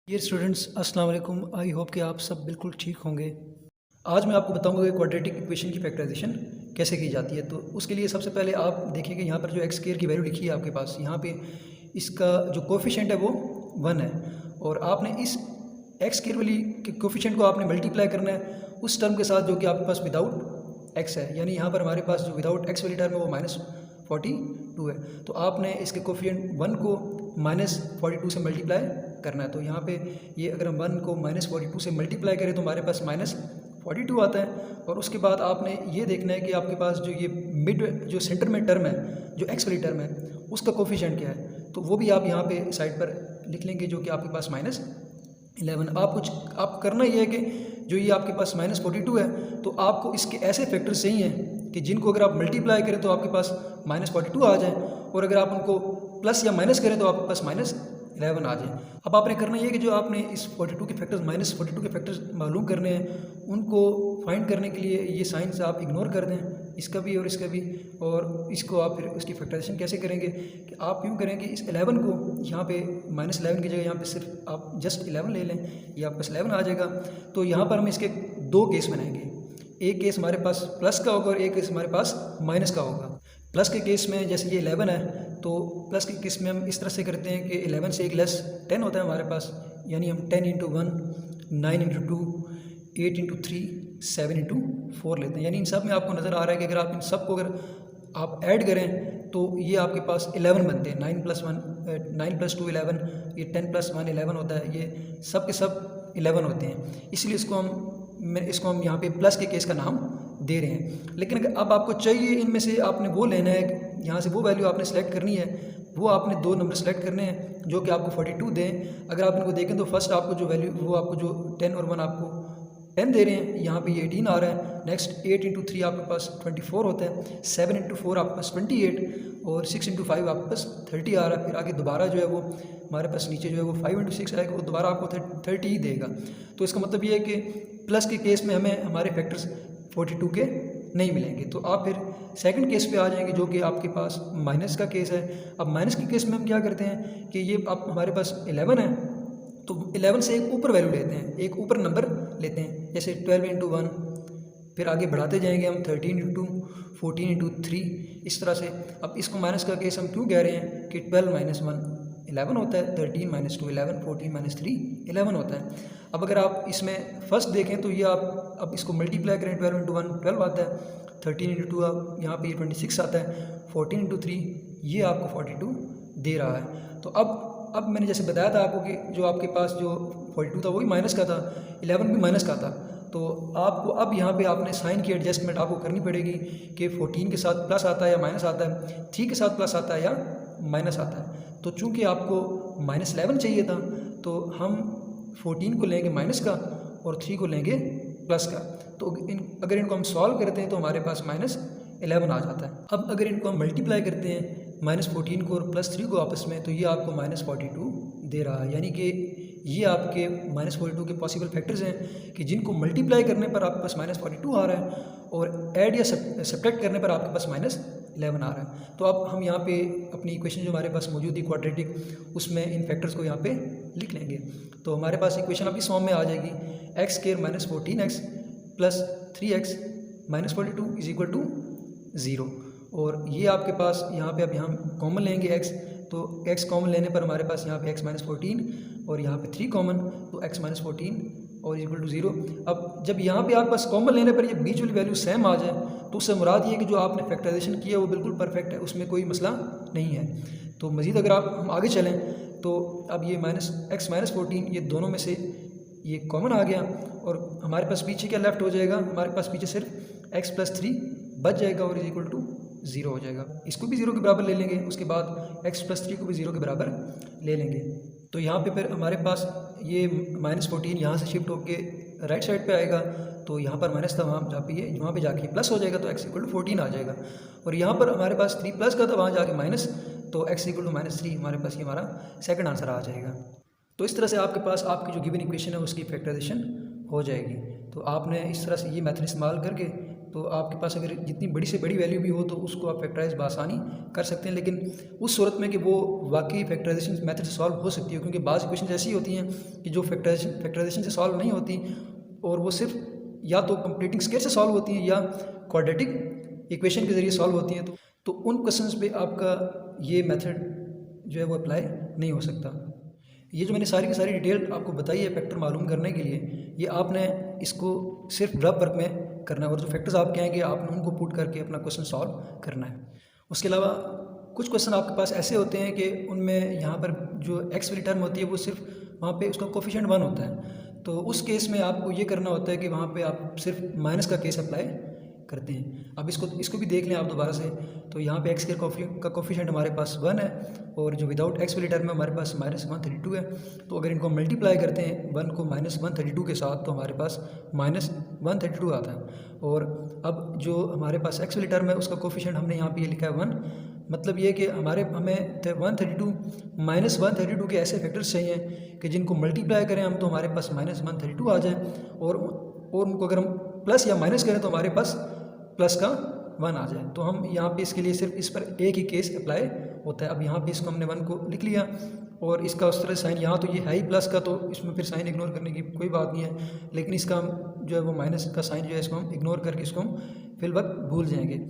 Dear students अस्सलाम वालेकुम। I hope कि आप सब बिल्कुल ठीक होंगे। आज मैं आपको बताऊंगा कि क्वाड्रेटिक इक्वेशन की फैक्टराइजेशन कैसे की जाती है। तो उसके लिए सबसे पहले आप देखिए कि यहाँ पर जो एक्स स्क्वायर की वैल्यू लिखी है आपके पास, यहाँ पे इसका जो कोफिशिएंट है वो 1 है और आपने इस एक्स स्क्वायर वाली के कोफिशिएंट को आपने मल्टीप्लाई करना है उस टर्म के साथ जो कि आपके पास विदाउट एक्स है। यानी यहाँ पर हमारे पास जो विदाउट एक्स वाली टर्म है वो -42 है। तो आपने इसके कोफिशिएंट 1 को -42 से मल्टीप्लाई करना है। तो यहाँ पे ये अगर हम 1 को -42 से मल्टीप्लाई करें तो हमारे पास -42 आता है। और उसके बाद आपने ये देखना है कि आपके पास जो ये मिड जो सेंटर में टर्म है, जो एक्स वाली टर्म है, उसका कोफिशिएंट क्या है, तो वो भी आप यहाँ पे साइड पर लिख लेंगे जो कि आपके पास -11। आप करना ये है कि जो ये आपके पास -42 है तो आपको इसके ऐसे फैक्टर सही हैं कि जिनको अगर आप मल्टीप्लाई करें तो आपके पास -42 आ जाए और अगर आप उनको प्लस या माइनस करें तो आपके पास -11 आ जाए। अब आपने करना ये कि जो आपने इस 42 के फैक्टर्स -42 के फैक्टर्स मालूम करने हैं, उनको फाइंड करने के लिए ये साइंस आप इग्नोर कर दें, इसका भी और इसका भी। और इसको आप फिर उसकी फैक्टराइजेशन कैसे करेंगे कि आप यूँ करें कि इस 11 को यहाँ पे -11 की जगह यहाँ पे सिर्फ आप जस्ट 11 ले लें, ये आपके पास 11 आ जाएगा। तो यहाँ पर हम इसके दो केस बनाएंगे, एक केस हमारे पास प्लस का होगा और एक केस हमारे पास माइनस का होगा। प्लस के केस में जैसे ये 11 है तो प्लस के केस में हम इस तरह से करते हैं कि 11 से एक लेस 10 होता है हमारे पास, यानी हम 10 × 1, 9 × 2, 8 × 3, 7 × 4 लेते हैं। यानी इन सब में आपको नज़र आ रहा है कि अगर आप इन सब को अगर आप ऐड करें तो ये आपके पास 11 बनते हैं। 9 + 2 11, ये 10 + 1 11 होता है, ये सब के सब 11 होते हैं। इसलिए इसको हम यहाँ पे प्लस के केस का नाम दे रहे हैं। लेकिन अब आपको चाहिए इनमें से आपने वो लेना है, यहाँ से वो वैल्यू आपने सेलेक्ट करनी है, वो आपने दो नंबर सेलेक्ट करने हैं जो कि आपको 42 दें। अगर आप इनको देखें तो फर्स्ट आपको जो वैल्यू वो आपको जो 10 और 1 आपको 10 दे रहे हैं, यहाँ पे ये 18 आ रहा है। नेक्स्ट 8 × 3 आपके पास 24 होता है, 7 × 4 आपके पास 28 और 6 × 5 आपके पास 30 आ रहा है। फिर आगे दोबारा जो है वो हमारे पास नीचे जो है वो 5 × 6 आएगा, वो दोबारा आपको 30 ही देगा। तो इसका मतलब ये है कि प्लस के केस में हमें हमारे फैक्टर्स 42 के नहीं मिलेंगे। तो आप फिर सेकंड केस पे आ जाएंगे जो कि आपके पास माइनस का केस है। अब माइनस के केस में हम क्या करते हैं कि ये आप हमारे पास 11 है तो 11 से एक ऊपर वैल्यू लेते हैं, एक ऊपर नंबर लेते हैं, जैसे 12 × 1, फिर आगे बढ़ाते जाएंगे हम 13 × 2, 14 × 3, इस तरह से। अब इसको माइनस का केस हम क्यों कह रहे हैं कि 12 - 1 11 होता है, 13 - 2 11, 14 - 3 11 होता है। अब अगर आप इसमें फर्स्ट देखें तो ये आप अब इसको मल्टीप्लाई करें, 12 × 1 12 आता है, 13 × 2 आप यहाँ पे ये 26 आता है, 14 × 3 ये आपको 42 दे रहा है। तो अब मैंने जैसे बताया था आपको कि जो आपके पास जो 42 था वही माइनस का था, 11 भी माइनस का था। तो आपको अब यहाँ पे आपने साइन की एडजस्टमेंट आपको करनी पड़ेगी कि 14 के साथ प्लस आता है या माइनस आता है, 3 के साथ प्लस आता है या माइनस आता है। तो चूँकि आपको -11 चाहिए था तो हम 14 को लेंगे माइनस का और 3 को लेंगे प्लस का। तो अगर इनको हम सॉल्व करते हैं तो हमारे पास -11 आ जाता है। अब अगर इनको हम मल्टीप्लाई करते हैं -14 को और +3 को आपस में, तो ये आपको -42 दे रहा है। यानी कि ये आपके -42 के पॉसिबल फैक्टर्स हैं कि जिनको मल्टीप्लाई करने पर आपके पास -42 आ रहा है और ऐड या सब्ट्रैक्ट करने पर आपके पास -11 आ रहा है। तो अब हम यहाँ पे अपनी इक्वेशन जो हमारे पास मौजूद है क्वाड्रेटिक, उसमें इन फैक्टर्स को यहाँ पे लिख लेंगे। तो हमारे पास इक्वेशन अब इस फॉर्म में आ जाएगी, x² - 14x + 3x - 42 = 0। और ये आपके पास यहाँ पे अब यहाँ कॉमन लेंगे x, तो x कॉमन लेने पर हमारे पास यहाँ पे x - 14 और यहाँ पे 3 कॉमन, तो x - 14 और = 0। अब जब यहाँ पे आपके पास कॉमन लेने पर ये बीच वाली वैल्यू सेम आ जाए तो उससे मुराद ये है कि जो आपने फैक्टराइजेशन किया है वो बिल्कुल परफेक्ट है, उसमें कोई मसला नहीं है। तो मज़ीद अगर हम आगे चलें तो अब ये x - 14 ये दोनों में से ये कॉमन आ गया और हमारे पास पीछे क्या लेफ्ट हो जाएगा, हमारे पास पीछे सिर्फ x + 3 बच जाएगा और = 0 हो जाएगा। इसको भी 0 के बराबर ले लेंगे, उसके बाद x + 3 को भी 0 के बराबर ले लेंगे। तो यहाँ पे फिर हमारे पास ये -14 यहाँ से शिफ्ट होकर राइट साइड पे आएगा, तो यहाँ पर माइनस था वहाँ पे जाके प्लस हो जाएगा, तो x = 14 आ जाएगा। और यहाँ पर हमारे पास 3 प्लस का था, वहाँ जाके माइनस, तो x = -3 हमारे पास ये हमारा सेकंड आंसर आ जाएगा। तो इस तरह से आपके पास आपकी जो गिवन इक्वेशन है उसकी फैक्टराइजेशन हो जाएगी। तो आपने इस तरह से ये मेथड इस्तेमाल करके तो आपके पास अगर जितनी बड़ी से बड़ी वैल्यू भी हो तो उसको आप फैक्टराइज बआसानी कर सकते हैं, लेकिन उस सूरत में कि वो वाकई फैक्टराइजेशन मेथड से सॉल्व हो सकती है, क्योंकि बाज़ इक्वेशन ऐसी होती हैं कि जो फैक्टराइजेशन से सॉल्व नहीं होती और वो सिर्फ या तो कंप्लीटिंग स्केयर से सॉल्व होती हैं या क्वाड्रेटिक इक्वेशन के ज़रिए सॉल्व होती हैं। तो उन क्वेश्चंस पे आपका ये मेथड जो है वो अप्लाई नहीं हो सकता। ये जो मैंने सारी की सारी डिटेल आपको बताई है फैक्टर मालूम करने के लिए, ये आपने इसको सिर्फ रफ वर्क में करना है और जो फैक्टर्स आप कहेंगे आपने उनको पुट करके अपना क्वेश्चन सॉल्व करना है। उसके अलावा कुछ क्वेश्चन आपके पास ऐसे होते हैं कि उनमें यहाँ पर जो एक्स वाली टर्म होती है वो सिर्फ वहाँ पे उसका कोफिशिएंट 1 होता है, तो उस केस में आपको ये करना होता है कि वहाँ पे आप सिर्फ माइनस का केस अप्लाई करते हैं। अब इसको भी देख लें आप दोबारा से। तो यहाँ पे एक्स के का कोफिशिएंट हमारे पास 1 है और जो विदाउट एक्स वाली टर्म है हमारे पास -132 है। तो अगर इनको मल्टीप्लाई करते हैं 1 को -132 के साथ तो हमारे पास -132 आता है। और अब जो हमारे पास एक्स वाली टर्म है उसका कोफिशिएंट हमने यहाँ पे ये लिखा है 1, मतलब ये कि हमें 132 -132 के ऐसे फैक्टर्स चाहिए कि जिनको मल्टीप्लाई करें हम तो हमारे पास -132 आ जाए, और उनको अगर हम प्लस या माइनस करें तो हमारे पास प्लस का 1 आ जाए। तो हम यहाँ पे इसके लिए सिर्फ इस पर एक ही केस अप्लाई होता है। अब यहाँ पे इसको हमने 1 को लिख लिया और इसका उस तरह साइन, यहाँ तो ये है ही प्लस का तो इसमें फिर साइन इग्नोर करने की कोई बात नहीं है, लेकिन इसका जो है वो माइनस का साइन जो है इसको हम इग्नोर करके इसको हम फिल वक्त भूल जाएंगे।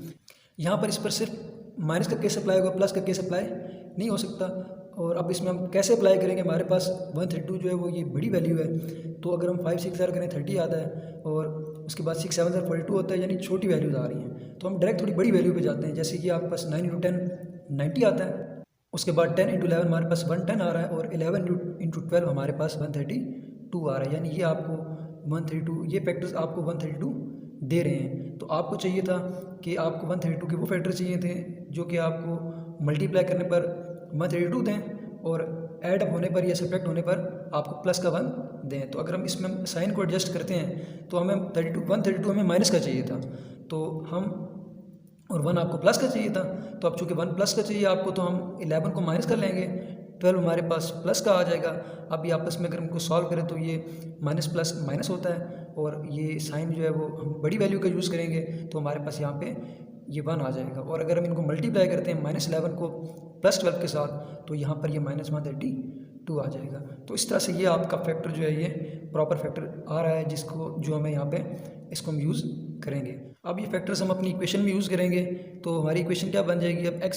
यहाँ पर इस पर सिर्फ माइनस का केस अप्लाई होगा, प्लस का केस अप्लाई नहीं हो सकता। और अब इसमें हम कैसे अप्लाई करेंगे, हमारे पास 132 जो है वो ये बड़ी वैल्यू है, तो अगर हम 5 6 करें 30 आता है और उसके बाद 6 7 42 होता है, यानी छोटी वैल्यूज आ रही हैं, तो हम डायरेक्ट थोड़ी बड़ी वैल्यू पे जाते हैं। जैसे कि आपके पास 9 × 10 90 आता है, उसके बाद 10 × 11 हमारे पास 110 आ रहा है और 11 × 12 हमारे पास 132 आ रहा है, यानी ये आपको 132 ये फैक्टर्स आपको 132 दे रहे हैं। तो आपको चाहिए था कि आपको 132 के वो फैक्टर चाहिए थे जो कि आपको मल्टीप्लाई करने पर 132 दें और ऐड अप होने पर या सब्ट्रैक्ट होने पर आपको प्लस का 1 दें। तो अगर हम इसमें साइन को एडजस्ट करते हैं तो हमें 132 हमें माइनस का चाहिए था, तो हम और 1 आपको प्लस का चाहिए था, तो अब चूँकि 1 प्लस का चाहिए आपको तो हम 11 को माइनस कर लेंगे, 12 हमारे पास प्लस का आ जाएगा। अब ये आपस में अगर हमको सॉल्व करें तो ये माइनस प्लस माइनस होता है और ये साइन जो है वो हम बड़ी वैल्यू का यूज़ करेंगे तो हमारे पास यहाँ पे ये 1 आ जाएगा। और अगर हम इनको मल्टीप्लाई करते हैं -11 को +12 के साथ तो यहाँ पर ये -132 आ जाएगा। तो इस तरह से ये आपका फैक्टर जो है ये प्रॉपर फैक्टर आ रहा है जिसको जो हमें यहाँ पे इसको हम यूज़ करेंगे। अब ये फैक्टर्स हम अपनी इक्वेशन में यूज़ करेंगे तो हमारी इक्वेशन क्या बन जाएगी, अब x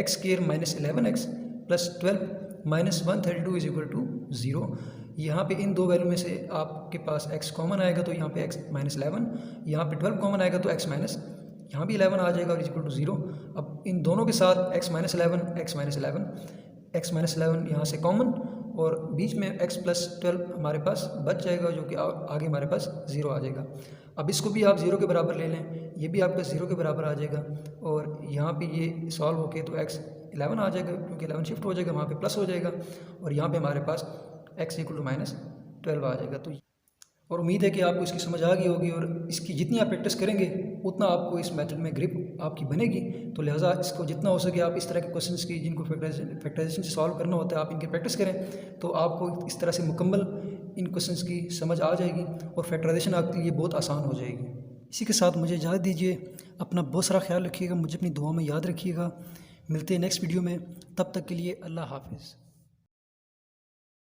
स्क्वायर -11x + 12 -132 = 0। यहाँ पे इन दो वैल्यू में से आपके पास x कॉमन आएगा तो यहाँ पे x -11, यहाँ पे 12 कॉमन आएगा तो x माइनस यहाँ भी 11 आ जाएगा और = 0। अब इन दोनों के साथ x -11 यहाँ से कॉमन और बीच में x + 12 हमारे पास बच जाएगा जो कि आगे हमारे पास 0 आ जाएगा। अब इसको भी आप 0 के बराबर ले लें, ये भी आपका 0 के बराबर आ जाएगा और यहाँ पे ये सॉल्व होके तो x 11 आ जाएगा क्योंकि 11 शिफ्ट हो जाएगा, वहाँ पे प्लस हो जाएगा और यहाँ पे हमारे पास x = -12 आ जाएगा। तो और उम्मीद है कि आपको इसकी समझ आ गई होगी और इसकी जितनी आप प्रैक्टिस करेंगे उतना आपको इस मेथड में ग्रिप आपकी बनेगी। तो लिहाजा इसको जितना हो सके आप इस तरह के क्वेश्चंस की जिनको फैक्टराइजेशन से सॉल्व करना होता है आप इनकी प्रैक्टिस करें तो आपको इस तरह से मुकम्मल इन क्वेश्चंस की समझ आ जाएगी और फैक्टराइजेशन आपके लिए बहुत आसान हो जाएगी। इसी के साथ मुझे इजाज़त दीजिए, अपना बहुत सारा ख्याल रखिएगा, मुझे अपनी दुआ में याद रखिएगा। मिलते हैं नेक्स्ट वीडियो में, तब तक के लिए अल्लाह हाफिज़।